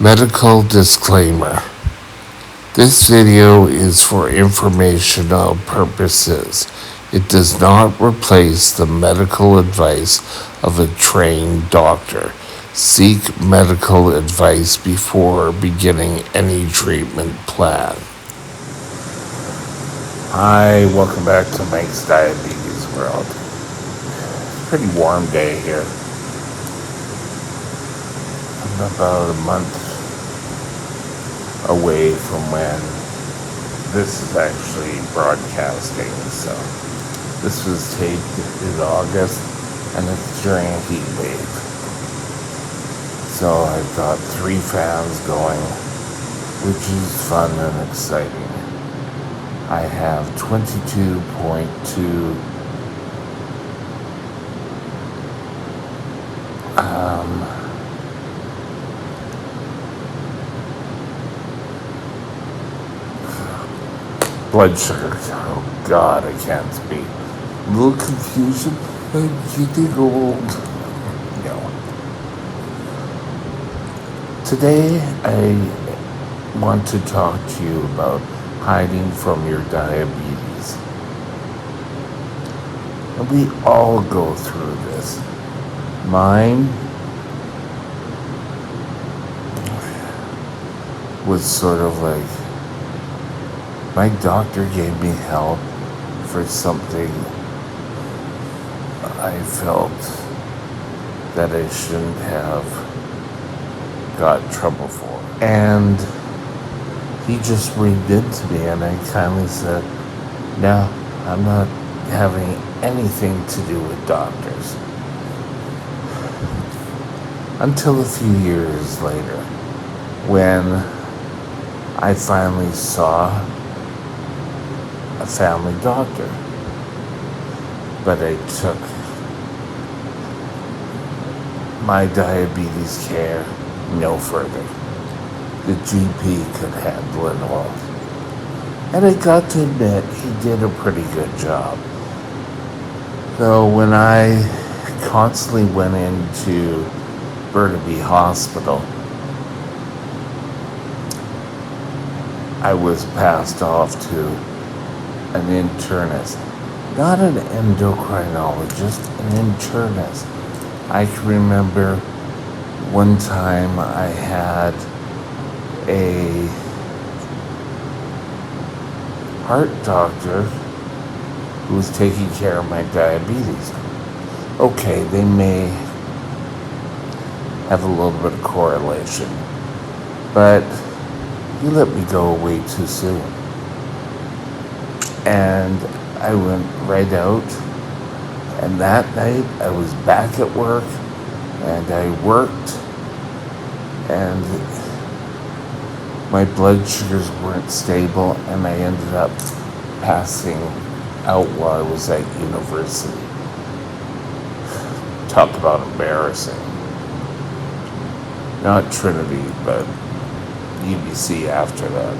Medical disclaimer. This video is for informational purposes. It does not replace the medical advice of a trained doctor. Seek medical advice before beginning any treatment plan. Hi, welcome back to Mike's Diabetes World. Pretty warm day here. I'm about a month away from when this is actually broadcasting. So this was taped in August and it's during a heat wave. So I've got 3 fans going, which is fun and exciting. I have 22.2 blood sugar. Oh God, I can't speak. A little confusion. I'm getting old. No. Today I want to talk to you about hiding from your diabetes. And we all go through this. Mine was sort of like, my doctor gave me help for something I felt that I shouldn't have got trouble for. And he just read into me and I kindly said, no, I'm not having anything to do with doctors. Until a few years later, when I finally saw a family doctor. But I took my diabetes care no further. The GP could handle it all. And I got to admit, he did a pretty good job. So when I constantly went into Burnaby Hospital, I was passed off to an internist, not an endocrinologist, an internist. I can remember one time I had a heart doctor who was taking care of my diabetes. Okay, they may have a little bit of correlation, but he let me go way too soon. And I went right out, and that night I was back at work, and I worked, and my blood sugars weren't stable, and I ended up passing out while I was at university. Talk about embarrassing. Not Trinity, but UBC after that.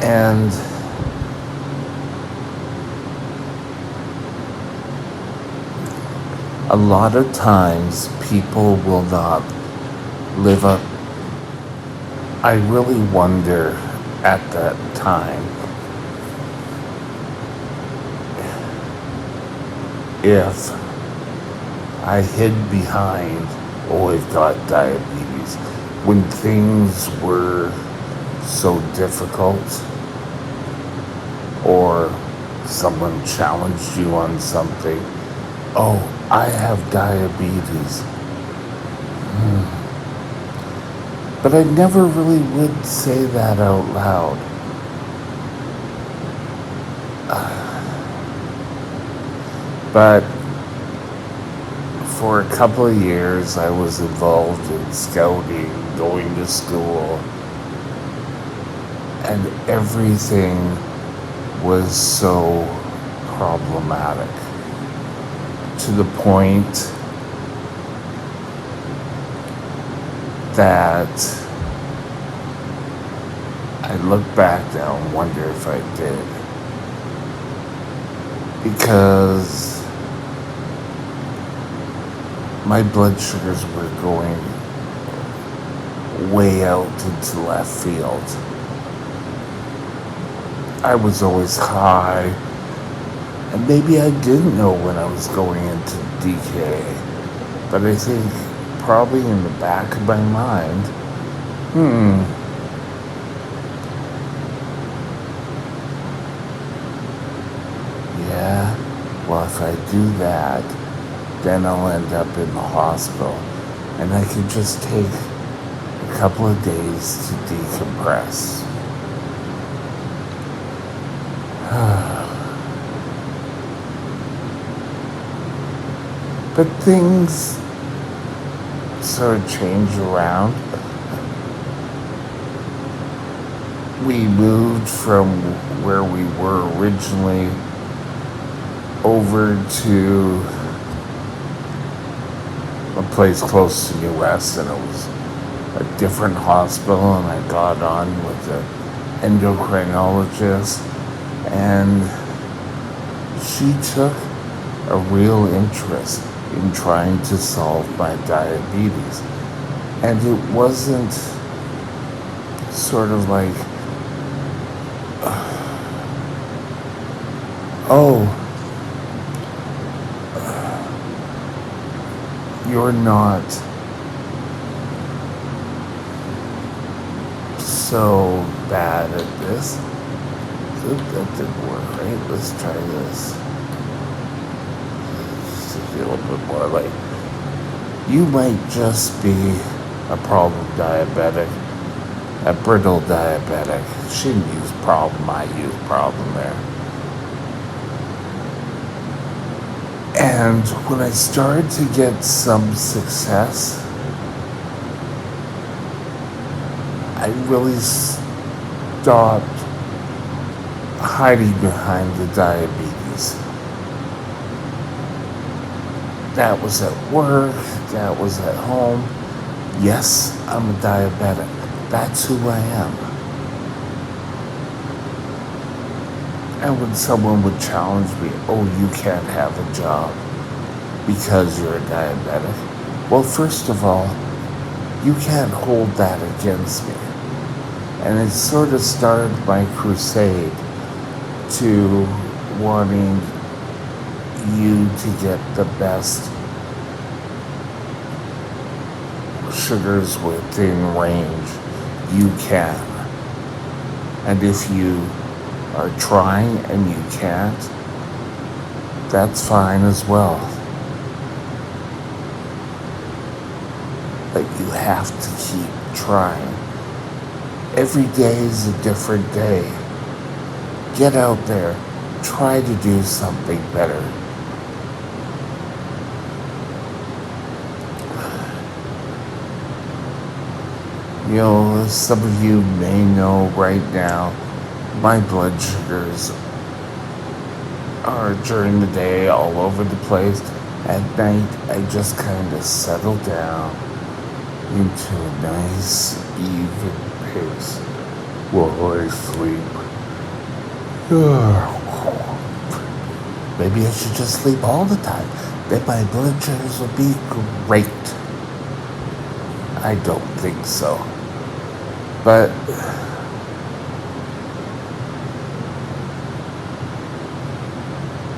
And a lot of times people will not live up. I really wonder at that time if I hid behind, oh, I've got diabetes, when things were so difficult, or someone challenged you on something. Oh, I have diabetes. But I never really would say that out loud. But for a couple of years, I was involved in scouting, going to school, and everything was so problematic, to the point that I look back now and wonder if I did. Because my blood sugars were going way out into left field. I was always high, and maybe I didn't know when I was going into DK, but I think probably in the back of my mind, yeah, well, if I do that, then I'll end up in the hospital, and I could just take a couple of days to decompress. But things sort of change around. We moved from where we were originally over to a place close to New West, and it was a different hospital, and I got on with the endocrinologist, and she took a real interest in trying to solve my diabetes. And it wasn't sort of like, oh, you're not so bad at this. That didn't work, right? Let's try this. Just to feel a little bit more like you might just be a problem diabetic, a brittle diabetic. She didn't use problem, I used problem there. And when I started to get some success, I really stopped hiding behind the diabetes. That was at work, that was at home. Yes, I'm a diabetic. That's who I am. And when someone would challenge me, oh, you can't have a job because you're a diabetic. Well, first of all, you can't hold that against me. And it sort of started my crusade to wanting you to get the best sugars within range you can. And if you are trying and you can't, that's fine as well. But you have to keep trying. Every day is a different day. Get out there. Try to do something better. You know, some of you may know right now, my blood sugars are during the day all over the place. At night, I just kind of settle down into a nice, even pace while I sleep. Maybe I should just sleep all the time. Then my blood sugars will be great. I don't think so. But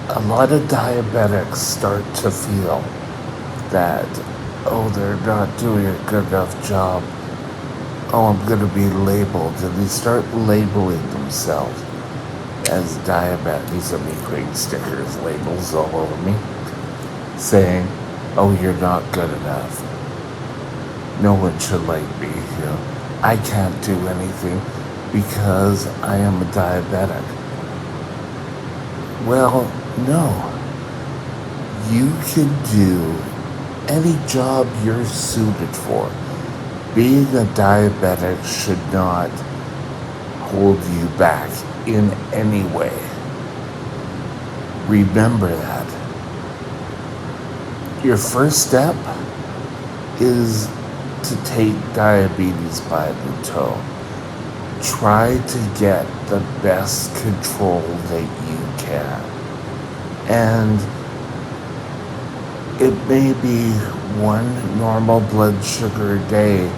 a lot of diabetics start to feel that, oh, they're not doing a good enough job. Oh, I'm going to be labeled. And they start labeling themselves as diabetes. I mean, putting stickers, labels all over me, saying, oh, you're not good enough. No one should like me, you know. I can't do anything because I am a diabetic. Well, no. You can do any job you're suited for. Being a diabetic should not hold you back in any way. Remember that. Your first step is to take diabetes by the toe. Try to get the best control that you can. And it may be one normal blood sugar a day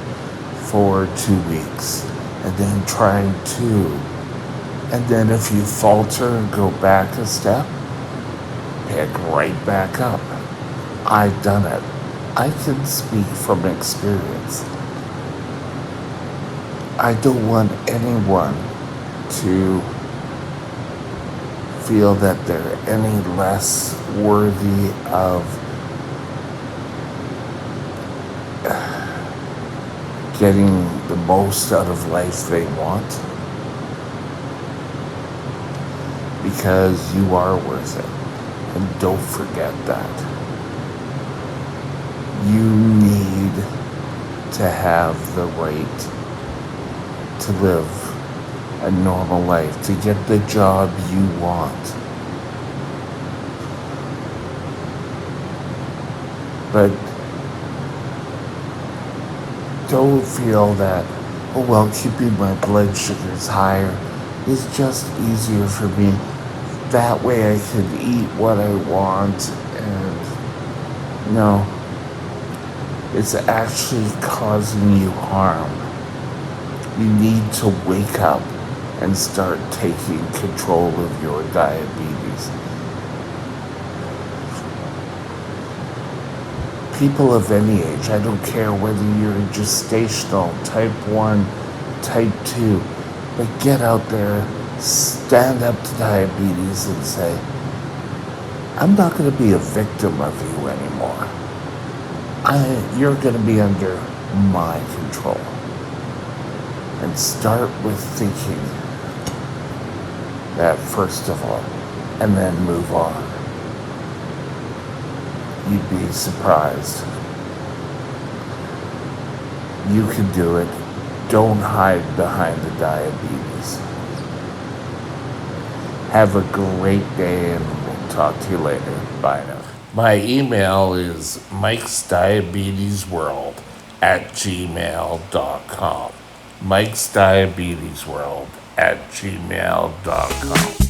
for 2 weeks, and then try 2. And then if you falter and go back a step, pick right back up. I've done it. I can speak from experience. I don't want anyone to feel that they're any less worthy of getting the most out of life they want, because you are worth it. And don't forget that. You need to have the right to live a normal life, to get the job you want. But don't feel that, oh well, keeping my blood sugars higher is just easier for me. That way I can eat what I want. And no, it's actually causing you harm. You need to wake up and start taking control of your diabetes. People of any age, I don't care whether you're gestational, type 1, type 2, but get out there, stand up to diabetes and say, I'm not going to be a victim of you anymore. You're going to be under my control. And start with thinking that first of all, and then move on. You'd be surprised. You can do it. Don't hide behind the diabetes. Have a great day, and we'll talk to you later. Bye now. My email is mikesdiabetesworld@gmail.com. mikesdiabetesworld@gmail.com.